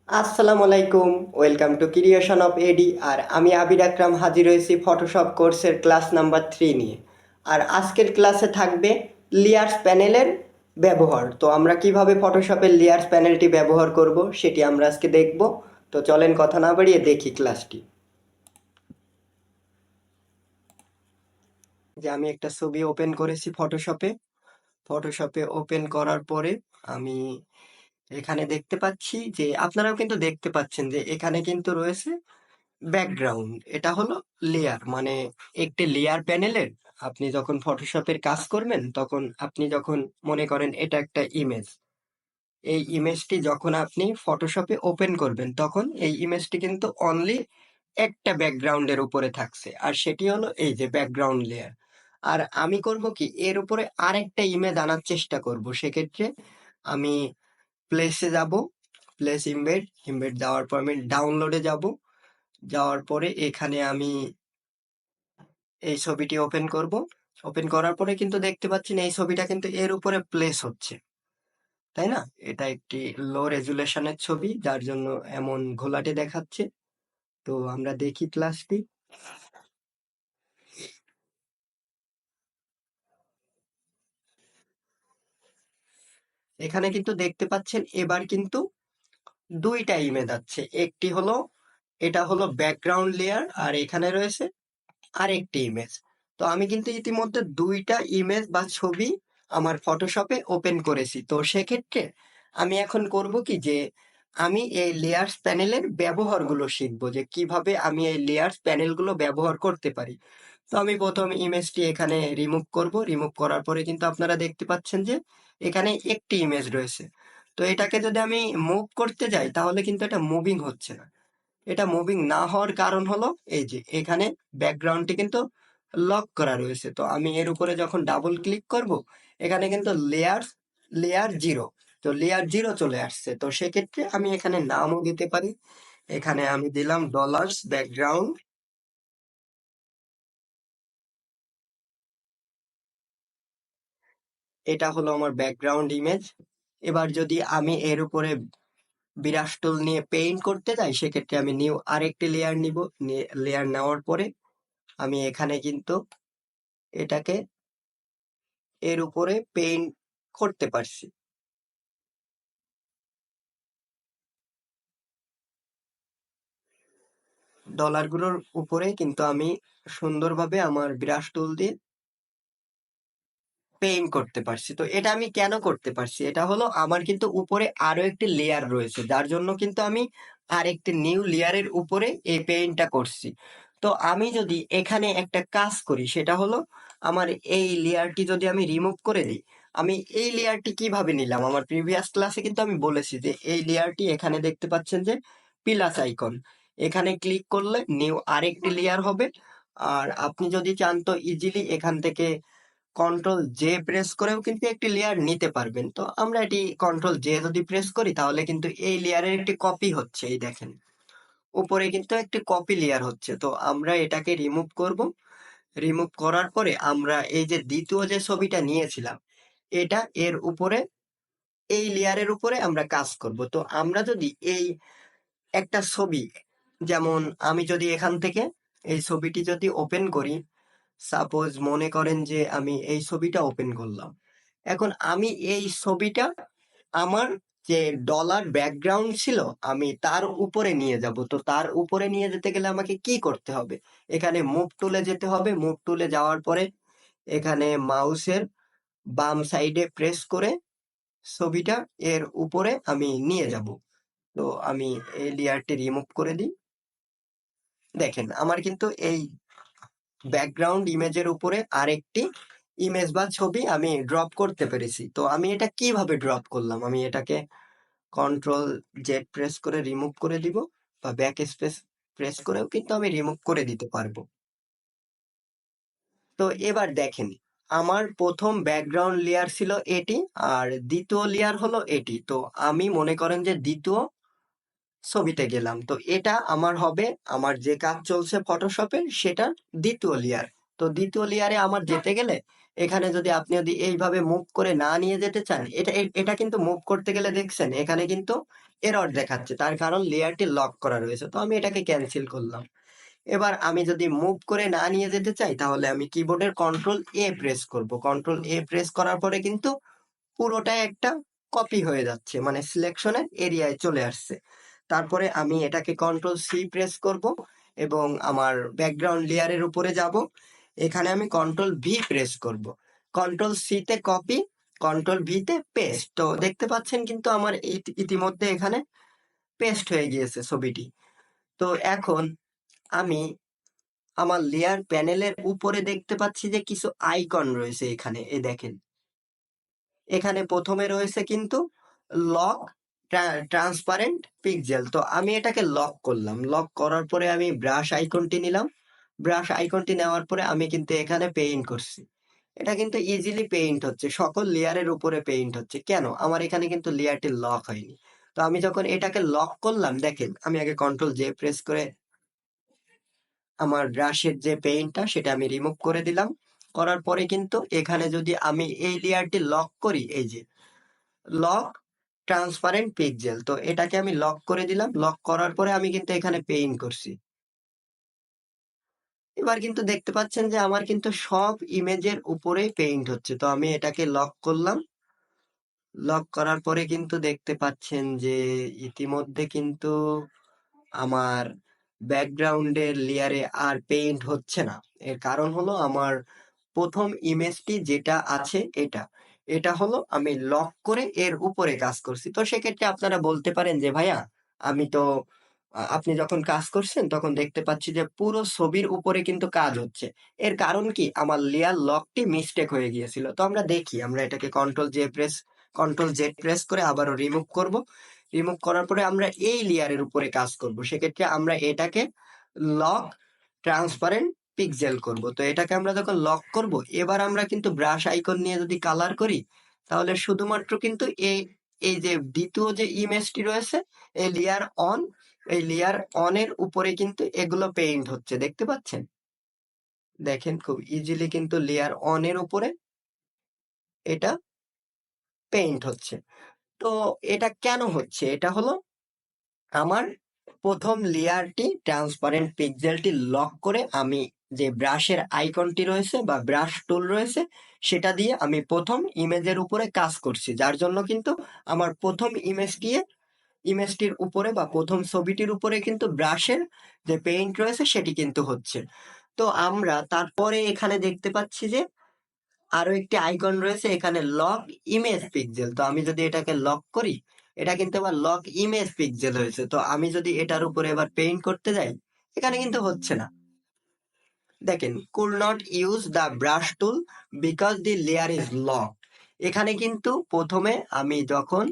আসসালামু আলাইকুম, welcome to creation of এডি। আর আমি আবির আকরাম হাজির হয়েছি ফটোশপ কোর্সের ক্লাস নাম্বার 3 নিয়ে। আর আজকের ক্লাসে থাকবে লেয়ার্স প্যানেলের ব্যবহার। তো আমরা কিভাবে ফটোশপের লেয়ার্স প্যানেলটি ব্যবহার করব সেটি আমরা আজকে দেখব। তো চলেন কথা না বাড়িয়ে দেখি ক্লাসটি। যে আমি একটা ছবি ওপেন করেছি ফটোশপে ওপেন করার পরে আমি এখানে দেখতে পাচ্ছি যে আপনারাও কিন্তু দেখতে পাচ্ছেন যে এখানে কিন্তু রয়েছে ব্যাকগ্রাউন্ড। এটা হলো লেয়ার, মানে একটি লেয়ার প্যানেলের আপনি যখন ফটোশপের কাজ করবেন তখন আপনি যখন মনে করেন এটা একটা ইমেজ, এই ইমেজটি যখন আপনি ফটোশপে ওপেন করবেন তখন এই ইমেজটি কিন্তু অনলি একটা ব্যাকগ্রাউন্ডের উপরে থাকছে, আর সেটি হলো এই যে ব্যাকগ্রাউন্ড লেয়ার। আর আমি করব কি, এর উপরে আরেকটা ইমেজ আনার চেষ্টা করব। সেক্ষেত্রে আমি প্লেসে যাব, প্লেস ইমবেড, ইমবেড যাওয়ার পর আমি ডাউনলোডে যাব। যাওয়ার পরে এখানে আমি এই ছবিটি ওপেন করব। ওপেন করার পরে কিন্তু দেখতে পাচ্ছেন এই ছবিটা কিন্তু এর উপরে প্লেস হচ্ছে, তাই না? এটা একটি লো রেজুলেশনের ছবি, যার জন্য এমন ঘোলাটে দেখাচ্ছে। তো আমরা দেখি ক্লাসটি। এখানে কিন্তু দেখতে পাচ্ছেন এবার কিন্তু দুইটা ইমেজ আছে। একটি হলো, এটা হলো ব্যাকগ্রাউন্ড লেয়ার, আর এখানে রয়েছে আরেকটি ইমেজ। তো আমি কিন্তু ইতিমধ্যে দুইটা ইমেজ বা ছবি আমার ফটোশপে ওপেন করেছি। তো সেক্ষেত্রে আমি এখন করব কি, যে আমি এই লেয়ার্স প্যানেলের ব্যবহারগুলো শিখবো, যে কিভাবে আমি এই লেয়ার্স প্যানেলগুলো ব্যবহার করতে পারি। তো আমি প্রথম ইমেজটি এখানে রিমুভ করব। রিমুভ করার পরে কিন্তু আপনারা দেখতে পাচ্ছেন যে এখানে একটি ইমেজ রয়েছে। তো এটাকে যদি আমি মুভ করতে যাই তাহলে কিন্তু এটা মুভিং হচ্ছে না। এটা মুভিং না হওয়ার কারণ হলো এই যে এখানে ব্যাকগ্রাউন্ডটি কিন্তু লক করা রয়েছে। তো আমি এর উপরে যখন ডাবল ক্লিক করব, এখানে কিন্তু লেয়ার জিরো, তো লেয়ার জিরো চলে আসছে। তো সেক্ষেত্রে আমি এখানে নামও দিতে পারি। এখানে আমি দিলাম ডলার্স ব্যাকগ্রাউন্ড। এটা হলো আমার ব্যাকগ্রাউন্ড ইমেজ। এবার যদি আমি এর উপরে বিরাশ টুল নিয়ে পেইন্ট করতে যাই, সেক্ষেত্রে আমি নিউ আরেকটি লেয়ার নিব। লেয়ার নেওয়ার পরে আমি এখানে কিন্তু এটাকে এর উপরে পেইন্ট করতে পারছি। ডলারগুলোর উপরে কিন্তু আমি সুন্দরভাবে আমার ব্রাশ টুল দিয়ে পেইন্ট করতে পারছি। তো এটা আমি কেন করতে পারছি, এটা হলো আমার কিন্তু উপরে আরো একটি লেয়ার রয়েছে, যার জন্য কিন্তু আমি আরেকটি নিউ লেয়ারের উপরে এই পেইন্টটা করছি। তো আমি যদি এখানে একটা কাজ করি, সেটা হলো আমার এই লেয়ারটি যদি আমি রিমুভ করে দিই। আমি এই লেয়ারটি কিভাবে নিলাম, আমার প্রিভিয়াস ক্লাসে কিন্তু আমি বলেছি যে এই লেয়ারটি এখানে দেখতে পাচ্ছেন যে প্লাস আইকন, এখানে ক্লিক করলে নিউ আরেকটি লেয়ার হবে। আর আপনি যদি চান তো ইজিলি এখান থেকে কন্ট্রোল জে প্রেস করেও কিন্তু একটি লেয়ার নিতে পারবেন। তো আমরা এটি কন্ট্রোল জে যদি প্রেস করি তাহলে কিন্তু এই লেয়ারের একটি কপি হচ্ছে, এই দেখেন উপরে কিন্তু একটি কপি লেয়ার হচ্ছে। তো আমরা এটাকে রিমুভ করব। রিমুভ করার পরে আমরা এই যে দ্বিতীয় যে ছবিটা নিয়েছিলাম, এটা এর উপরে, এই লেয়ারের উপরে আমরা কাজ করব। তো আমরা যদি এই একটা ছবি, যেমন আমি যদি এখান থেকে এই ছবিটি যদি ওপেন করি, সাপোজ মনে করেন যে আমি এই ছবিটা ওপেন করলাম। এখন আমি এই ছবিটা আমার যে ডলার ব্যাকগ্রাউন্ড ছিল আমি তার উপরে নিয়ে যাব। তো তার উপরে নিয়ে যেতে গেলে আমাকে কি করতে হবে, এখানে মুভ টুলে যেতে হবে। মুভ টুলে যাওয়ার পরে এখানে মাউসের বাম সাইডে প্রেস করে ছবিটা এর উপরে আমি নিয়ে যাব। তো আমি এই লেয়ারটি রিমুভ করে দিই। দেখেন আমার কিন্তু এই ব্যাকগ্রাউন্ড ইমেজের উপরে আরেকটি ইমেজ বা ছবি আমি ড্রপ করতে পেরেছি। তো আমি এটা কিভাবে ড্রপ করলাম, আমি এটাকে কন্ট্রোল জেড প্রেস করে রিমুভ করে দিব, বা ব্যাক স্পেস প্রেস করেও কিন্তু আমি রিমুভ করে দিতে পারবো। তো এবার দেখেন, আমার প্রথম ব্যাকগ্রাউন্ড লেয়ার ছিল এটি, আর দ্বিতীয় লেয়ার হলো এটি। তো আমি মনে করেন যে দ্বিতীয় ছবিতে গেলাম। তো এটা আমার হবে, আমার যে কাজ চলছে ফটোশপের সেটার দ্বিতীয় লেয়ার। তো দ্বিতীয় লেয়ারে আমার যেতে গেলে এখানে যদি আপনি এইভাবে মুভ করে না নিয়ে যেতে চান, এটা কিন্তু মুভ করতে গেলে দেখছেন এখানে কিন্তু এরর দেখাচ্ছে, তার কারণ লেয়ারটি লক করা রয়েছে। তো আমি এটাকে ক্যান্সেল করলাম। এবার আমি যদি মুভ করে না নিয়ে যেতে চাই, তাহলে আমি কিবোর্ডের কন্ট্রোল এ প্রেস করব। কন্ট্রোল এ প্রেস করার পরে কিন্তু পুরোটাই একটা কপি হয়ে যাচ্ছে, মানে সিলেকশনের এরিয়ায় চলে আসছে। তারপরে আমি এটাকে কন্ট্রোল সি প্রেস করব এবং আমার ব্যাকগ্রাউন্ড লেয়ারের উপরে যাব। এখানে আমি কন্ট্রোল ভি প্রেস করব। কন্ট্রোল সি তে কপি, কন্ট্রোল ভি তে পেস্ট। তো দেখতে পাচ্ছেন কিন্তু আমার ইতিমধ্যে এখানে পেস্ট হয়ে গিয়েছে ছবিটি। তো এখন আমি আমার লেয়ার প্যানেলের উপরে দেখতে পাচ্ছি যে কিছু আইকন রয়েছে এখানে, দেখেন এখানে প্রথমে রয়েছে কিন্তু লক ট্রান্সপারেন্ট পিক্সেল। তো আমি এটাকে লক করলাম। লক করার পরে আমি ব্রাশ আইকনটি নিলাম। ব্রাশ আইকনটি নেওয়ার পরে আমি কিন্তু এখানে পেইন্ট করছি। এটা কিন্তু ইজিলি পেইন্ট হচ্ছে, সকল লেয়ারের উপরে পেইন্ট হচ্ছে। কেন? আমার এখানে কিন্তু লেয়ারটি লক হয়নি। তো আমি যখন এটাকে লক করলাম, দেখেন আমি আগে কন্ট্রোল জে প্রেস করে আমার ব্রাশের যে পেইন্টটা সেটা আমি রিমুভ করে দিলাম। করার পরে কিন্তু এখানে যদি আমি এই লেয়ারটি লক করি, এই যে লক ট্রান্সপারেন্ট পিক্সেল, তো এটাকে আমি লক করে দিলাম। লক করার পরে আমি কিন্তু এখানে পেইন্ট করছি। এবার কিন্তু দেখতে পাচ্ছেন যে আমার কিন্তু সব ইমেজের উপরেই পেইন্ট হচ্ছে। তো আমি এটাকে লক করলাম। লক করার পরে কিন্তু দেখতে পাচ্ছেন যে ইতিমধ্যে কিন্তু আমার ব্যাকগ্রাউন্ডের লেয়ারে আর পেইন্ট হচ্ছে না। এর কারণ হলো আমার প্রথম ইমেজটি যেটা আছে এটা হলো আমি লক করে এর উপরে কাজ করছি। তো সেক্ষেত্রে আপনারা বলতে পারেন যে ভাইয়া আমি তো আপনি যখন কাজ করছেন তখন দেখতে পাচ্ছি যে পুরো ছবির উপরে কিন্তু কাজ হচ্ছে। এর কারণ কি? আমার লেয়ার লকটি মিস্টেক হয়ে গিয়েছিল। তো আমরা দেখি, আমরা এটাকে কন্ট্রোল জেড প্রেস করে আবারও রিমুভ করব। রিমুভ করার পরে আমরা এই লেয়ারের উপরে কাজ করব। সেক্ষেত্রে আমরা এটাকে লক ট্রান্সপারেন্ট পিক্সেল করব। তো এটাকে আমরা যখন লক করব, এবার আমরা কিন্তু ব্রাশ আইকন নিয়ে যদি কালার করি, তাহলে শুধুমাত্র কিন্তু এই এই যে দ্বিতীয় যে ইমেজটি রয়েছে, এই লেয়ার অন, এই লেয়ার অনের উপরে কিন্তু এগুলো পেইন্ট হচ্ছে, দেখতে পাচ্ছেন? দেখেন খুব ইজিলি কিন্তু লেয়ার অনের উপরে এটা পেইন্ট হচ্ছে। তো এটা কেন হচ্ছে? এটা হলো আমার প্রথম লেয়ারটি ট্রান্সপারেন্ট পিক্সেলটি লক করে আমি যে ব্রাশের আইকনটি রয়েছে বা ব্রাশ টুল রয়েছে সেটা দিয়ে আমি প্রথম ইমেজের উপরে কাজ করছি, যার জন্য কিন্তু আমার প্রথম ইমেজটির উপরে বা প্রথম ছবিটির উপরে কিন্তু ব্রাশের যে পেইন্ট রয়েছে সেটি কিন্তু হচ্ছে। তো আমরা তারপরে এখানে দেখতে পাচ্ছি যে আরো একটি আইকন রয়েছে এখানে, লক ইমেজ পিক্সেল। তো আমি যদি এটাকে লক করি, এটা কিন্তু আবার লক ইমেজ পিক্সেল হয়েছে। তো আমি যদি এটার উপরে এবার পেইন্ট করতে যাই, এখানে কিন্তু হচ্ছে না। দেখেন, could not use the brush tool because the layer is lock. এখানে কিন্তু প্রথমে আমি যখন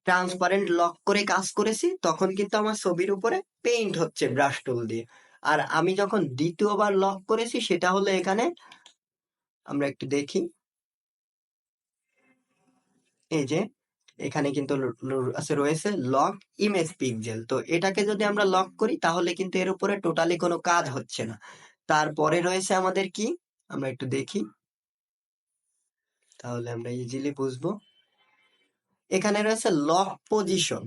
ট্রান্সপারেন্ট লক করে কাজ করেছি তখন কিন্তু আমার ছবির উপরে পেইন্ট হচ্ছে ব্রাশ টুল দিয়ে। আর আমি যখন দ্বিতীয়বার লক করেছি সেটা হলো এখানে, আমরা একটু দেখি, এই যে এখানে কিন্তু রয়েছে লক ইমেজ পিক্সেল। তো এটাকে যদি আমরা লক করি তাহলে কিন্তু এর উপরে টোটালি কোনো কাজ হচ্ছে না। তারপরে রয়েছে আমাদের কি, আমরা একটু দেখি তাহলে আমরা ইজিলি বুঝবো। এখানে রয়েছে লক পজিশন।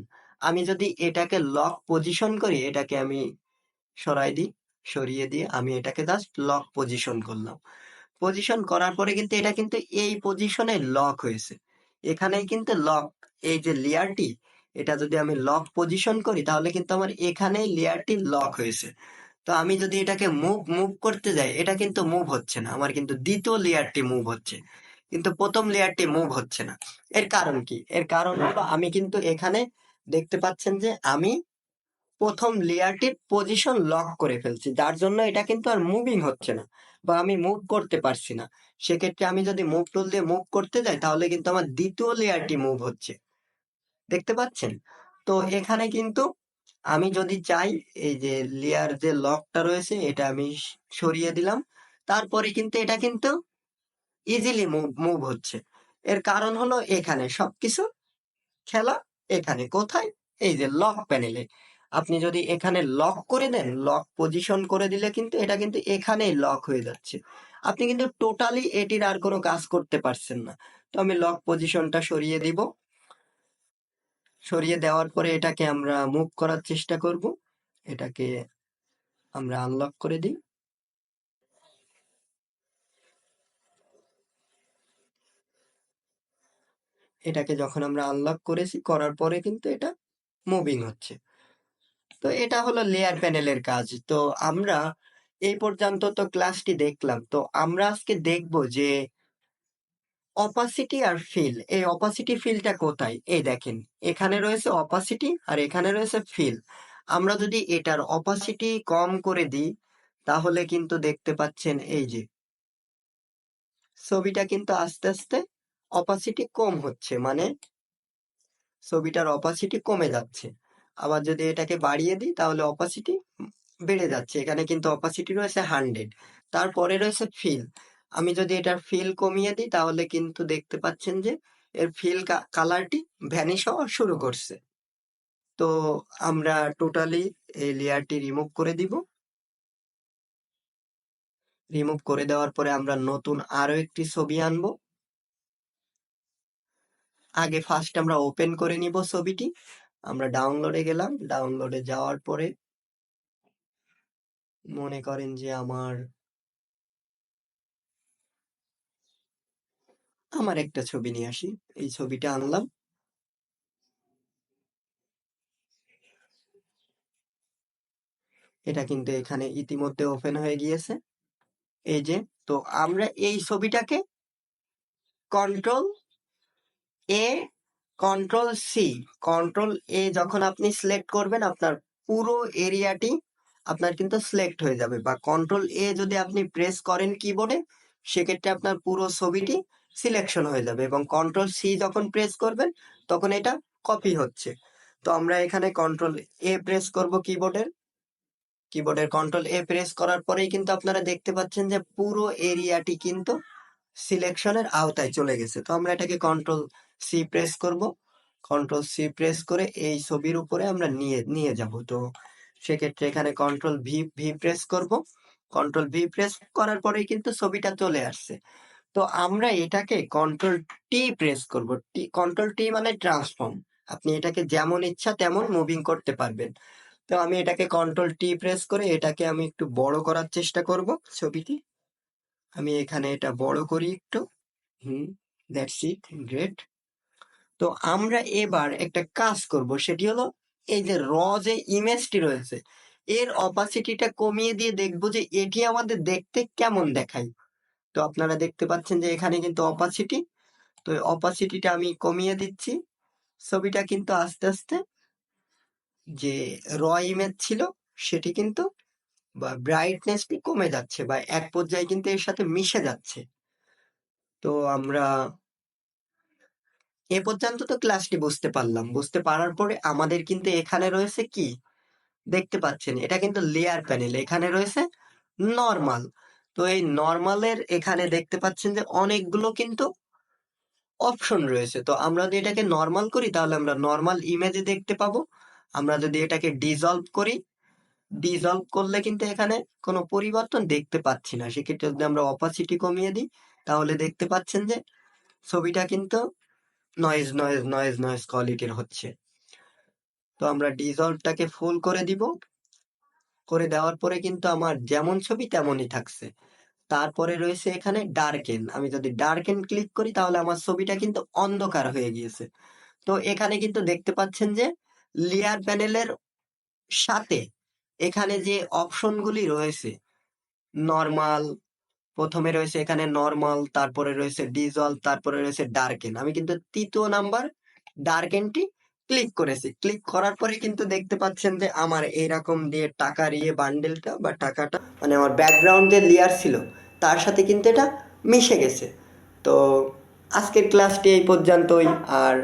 আমি যদি এটাকে লক পজিশন করি, এটাকে আমি সরাই দিই, সরিয়ে দিয়ে আমি এটাকে জাস্ট লক পজিশন করলাম। পজিশন করার পরে কিন্তু এটা কিন্তু এই পজিশনে লক হয়েছে। এখানেই কিন্তু লক, এই যে লেয়ারটি, এটা যদি আমি লক পজিশন করি তাহলে কিন্তু আমার এখানেই লেয়ারটি লক হয়েছে। তো আমি যদি এটাকে মুভ করতে যাই, এটা কিন্তু মুভ হচ্ছে না, আমার কিন্তু দ্বিতীয় লেয়ারটি মুভ হচ্ছে, কিন্তু প্রথম লেয়ারটি মুভ হচ্ছে না। এর কারণ কি? এর কারণ হলো আমি কিন্তু এখানে দেখতে পাচ্ছেন যে আমি প্রথম লেয়ারটির পজিশন লক করে ফেলছি, যার জন্য এটা কিন্তু আর মুভিং হচ্ছে না বা আমি মুভ করতে পারছি না। সেক্ষেত্রে আমি যদি মুভ টুল দিয়ে মুভ করতে যাই তাহলে কিন্তু আমার দ্বিতীয় লেয়ারটি মুভ হচ্ছে, দেখতে পাচ্ছেন? তো এখানে কিন্তু আমি যদি চাই, এই যে লেয়ার যে লকটা রয়েছে এটা আমি সরিয়ে দিলাম, তারপরে কিন্তু এটা কিন্তু ইজিলি মুভ হচ্ছে। এর কারণ হলো এখানে সবকিছু খেলা, এখানে কোথায়? এই যে লক প্যানেলে। আপনি যদি এখানে লক করে দেন, লক পজিশন করে দিলে কিন্তু এটা কিন্তু এখানেই লক হয়ে যাচ্ছে। আপনি কিন্তু টোটালি এটির আর কোনো কাজ করতে পারছেন না। তো আমি লক পজিশনটা সরিয়ে দিব। সরিয়ে দেওয়ার পরে এটাকে আমরা মুভ করার চেষ্টা করব। এটাকে আমরা আনলক করে দিই। এটাকে যখন আমরা আনলক করেছি, করার পরে কিন্তু এটা মুভিং হচ্ছে। তো এটা হলো লেয়ার প্যানেলের কাজ। তো আমরা এই পর্যন্ত তো ক্লাসটি দেখলাম। তো আমরা আজকে দেখব যে অপাসিটি আর ফিল, এই অপাসিটি ফিলটা কোথায়? এই দেখেন, এখানে রয়েছে অপাসিটি আর এখানে রয়েছে ফিল। আমরা যদি এটার অপাসিটি কম করে দিই, তাহলে কিন্তু দেখতে পাচ্ছেন এই যে ছবিটা কিন্তু আস্তে আস্তে অপাসিটি কম হচ্ছে, মানে ছবিটার অপাসিটি কমে যাচ্ছে। আবার যদি এটাকে বাড়িয়ে দিই তাহলে অপাসিটি বেড়ে যাচ্ছে। এখানে কিন্তু অপাসিটি রয়েছে 100। তারপরে রয়েছে ফিল। আমি যদি এটার ফিল কমিয়ে দিই তাহলে কিন্তু দেখতে পাচ্ছেন যে এর ফিল কালারটি ভ্যানিশ হওয়া শুরু করছে। তো আমরা টোটালি এই লেয়ারটি রিমুভ করে দিব। রিমুভ করে দেওয়ার পরে আমরা নতুন আরো একটি ছবি আনবো। আগে ফার্স্ট আমরা ওপেন করে নিব ছবিটি। আমরা ডাউনলোডে গেলাম, ডাউনলোডে যাওয়ার পরে মনে করেন যে আমার একটা ছবি নিয়ে আসি। এই ছবিটা আনলাম। এটা কিন্তু এখানে ইতিমধ্যে ওপেন হয়ে গিয়েছে, এই যে। তো আমরা এই ছবিটাকে কন্ট্রোল এ, কন্ট্রোল সি, কন্ট্রোল এ যখন আপনি সিলেক্ট করবেন, আপনার পুরো এরিয়াটি আপনার কিন্তু সিলেক্ট হয়ে যাবে। বা কন্ট্রোল এ যদি আপনি প্রেস করেন কিবোর্ডে, সেক্ষেত্রে আপনার পুরো ছবিটি সিলেকশন হয়ে যাবে। এবং কন্ট্রোল সি যখন প্রেস করবেন, তখন এটা কপি হচ্ছে। তো আমরা এখানে কন্ট্রোল এ প্রেস করব কিবোর্ডের। কিবোর্ডের কন্ট্রোল এ প্রেস করার পরেই কিন্তু আপনারা দেখতে পাচ্ছেন যে পুরো এরিয়াটি কিন্তু সিলেকশনের আওতায় চলে গেছে। তো আমরা এটাকে কন্ট্রোল সি প্রেস করব। কন্ট্রোল সি প্রেস করে এই ছবির উপরে আমরা নিয়ে নিয়ে যাব। তো সেক্ষেত্রে এখানে কন্ট্রোল ভি ভি প্রেস করব। কন্ট্রোল ভি প্রেস করার পরেই কিন্তু ছবিটা চলে আসছে। তো আমরা এটাকে কন্ট্রোল টি প্রেস করব। টি, কন্ট্রোল টি মানে ট্রান্সফর্ম। আপনি এটাকে যেমন ইচ্ছা তেমন মুভিং করতে পারবেন। তো আমি এটাকে কন্ট্রোল টি প্রেস করে এটাকে আমি একটু বড় করার চেষ্টা করব ছবিটি। আমি এখানে এটা বড় করি একটু। হুম, দ্যাটস ইট, গ্রেট। তো আমরা এবার একটা কাজ করব, সেটি হলো এই যে যে ইমেজটি রয়েছে, এর অপাসিটিটা কমিয়ে দিয়ে দেখবো যে এটি আমাদের দেখতে কেমন দেখায়। তো আপনারা দেখতে পাচ্ছেন যে এখানে কিন্তু অপাসিটি, তো অপাসিটিটা আমি কমিয়ে দিচ্ছি। ছবিটা কিন্তু আস্তে আস্তে যে ইমেজ ছিল সেটি কিন্তু বা ব্রাইটনেসটি কমে যাচ্ছে, বা এক পর্যায়ে কিন্তু এর সাথে মিশে যাচ্ছে। তো আমরা এ পর্যন্ত তো ক্লাসটি বুঝতে পারলাম। বুঝতে পারার পরে আমাদের কিন্তু এখানে রয়েছে কি দেখতে পাচ্ছেন, এটা কিন্তু লেয়ার প্যানেল। এখানে রয়েছে নরমাল। তো এই নরমালের এখানে দেখতে পাচ্ছেন যে অনেকগুলো কিন্তু অপশন রয়েছে। তো আমরা যদি এটাকে নরমাল করি তাহলে আমরা নরমাল ইমেজে দেখতে পাবো। আমরা যদি এটাকে ডিজলভ করি, ডিজলভ করলে কিন্তু এখানে কোনো পরিবর্তন দেখতে পাচ্ছি না। সেক্ষেত্রে যদি আমরা অপাসিটি কমিয়ে দিই তাহলে দেখতে পাচ্ছেন যে ছবিটা কিন্তু নয়েজ নয়েজ নয়েজ নয়েজ কোয়ালিটির হচ্ছে। তো আমরা ডিজলভটাকে ফুল করে দিব। করে দেওয়ার পরে কিন্তু আমার যেমন ছবি তেমনই থাকছে। তারপরে রয়েছে এখানে ডার্কেন। আমি যদি ডার্কেন ক্লিক করি তাহলে আমার ছবিটা কিন্তু অন্ধকার হয়ে গিয়েছে। তো এখানে কিন্তু দেখতে পাচ্ছেন যে লেয়ার প্যানেলের সাথে এখানে যে অপশনগুলি রয়েছে, নরমাল, প্রথমে রয়েছে এখানে নরমাল, তারপরে রয়েছে ডিজলভ, তারপরে রয়েছে ডার্কেন। আমি কিন্তু তৃতীয় নাম্বার ডার্কেনটি ক্লিক করেছি। ক্লিক করার পরে কিন্তু দেখতে পাচ্ছেন যে আমার এইরকম দিয়ে টাকার বান্ডেলটা বা টাকাটা, মানে আমার ব্যাকগ্রাউন্ড যে লেয়ার ছিল তার সাথে কিন্তু এটা মিশে গেছে। তো আজকের ক্লাসটি এই পর্যন্তই। আর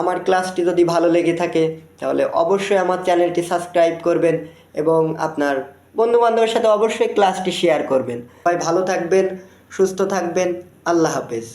আমার ক্লাসটি যদি ভালো লেগে থাকে তাহলে অবশ্যই আমার চ্যানেলটি সাবস্ক্রাইব করবেন এবং আপনার বন্ধু বান্ধবের সাথে অবশ্যই ক্লাসটি শেয়ার করবেন। সবাই ভালো থাকবেন, সুস্থ থাকবেন। আল্লাহ হাফেজ।